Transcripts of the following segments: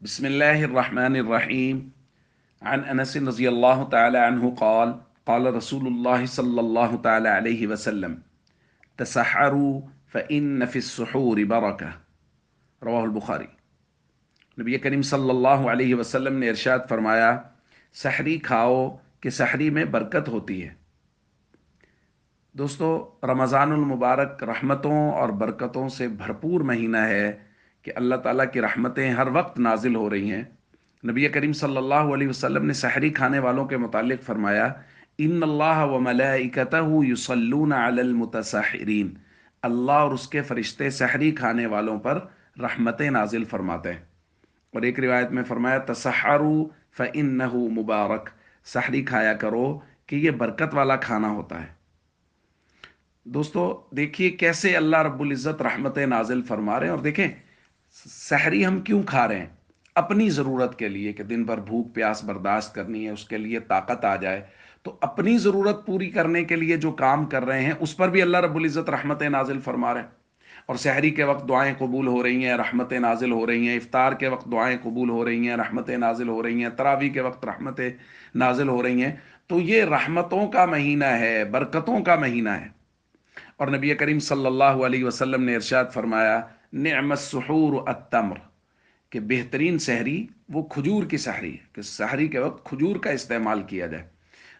بسم الله الرحمن الرحيم. عن أنس رضي الله تعالى عنه قال قال رسول الله صلى الله تعالى عليه وسلم تسحروا فإن في السحور بركة رواہ البخاری۔ نبی کریم صلی اللہ علیہ وسلم نے ارشاد فرمایا، سحری کھاؤ کہ سحری میں برکت ہوتی ہے۔ دوستو، رمضان المبارک رحمتوں اور برکتوں سے بھرپور مہینہ ہے کہ اللہ تعالیٰ کی رحمتیں ہر وقت نازل ہو رہی ہیں۔ نبی کریم صلی اللہ علیہ وسلم نے سحری کھانے والوں کے متعلق فرمایا، ان اللہ و ملائکتہ یصلون علی المتسحرین، اللہ اور اس کے فرشتے سحری کھانے والوں پر رحمتیں نازل فرماتے ہیں۔ اور ایک روایت میں فرمایا، تسحروا فإنہ مبارک، سحری کھایا کرو کہ یہ برکت والا کھانا ہوتا ہے۔ دوستو دیکھیے کیسے اللہ رب العزت رحمتیں نازل فرما رہے ہیں، اور دیکھیں سحری ہم کیوں کھا رہے ہیں؟ اپنی ضرورت کے لیے کہ دن بھر بھوک پیاس برداشت کرنی ہے، اس کے لیے طاقت آ جائے، تو اپنی ضرورت پوری کرنے کے لیے جو کام کر رہے ہیں اس پر بھی اللہ رب العزت رحمتیں نازل فرما رہے ہیں۔ اور سحری کے وقت دعائیں قبول ہو رہی ہیں، رحمتیں نازل ہو رہی ہیں، افطار کے وقت دعائیں قبول ہو رہی ہیں، رحمتیں نازل ہو رہی ہیں، تراویح کے وقت رحمتیں نازل ہو رہی ہیں۔ تو یہ رحمتوں کا مہینہ ہے، برکتوں کا مہینہ ہے۔ اور نبی کریم صلی اللہ علیہ وسلم نے ارشاد فرمایا، نعم السحور التمر، کہ بہترین سحری وہ کھجور کی سحری ہے، کہ سحری کے وقت کھجور کا استعمال کیا جائے۔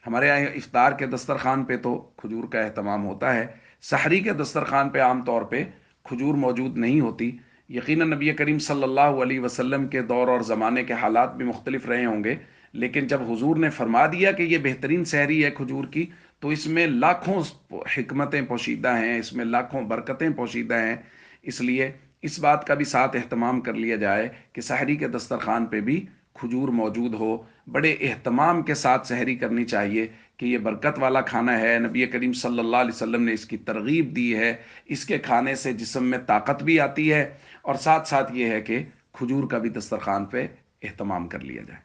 ہمارے یہاں افطار کے دسترخوان پہ تو کھجور کا اہتمام ہوتا ہے، سحری کے دسترخوان پہ عام طور پہ کھجور موجود نہیں ہوتی۔ یقیناً نبی کریم صلی اللہ علیہ وسلم کے دور اور زمانے کے حالات بھی مختلف رہے ہوں گے، لیکن جب حضور نے فرما دیا کہ یہ بہترین سحری ہے کھجور کی، تو اس میں لاکھوں حکمتیں پوشیدہ ہیں، اس میں لاکھوں برکتیں پوشیدہ ہیں۔ اس لیے اس بات کا بھی ساتھ اہتمام کر لیا جائے کہ سحری کے دسترخوان پہ بھی کھجور موجود ہو۔ بڑے اہتمام کے ساتھ سحری کرنی چاہیے کہ یہ برکت والا کھانا ہے، نبی کریم صلی اللہ علیہ وسلم نے اس کی ترغیب دی ہے۔ اس کے کھانے سے جسم میں طاقت بھی آتی ہے، اور ساتھ ساتھ یہ ہے کہ کھجور کا بھی دسترخوان پہ اہتمام کر لیا جائے۔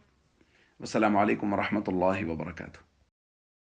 السلام علیکم ورحمۃ اللہ وبرکاتہ۔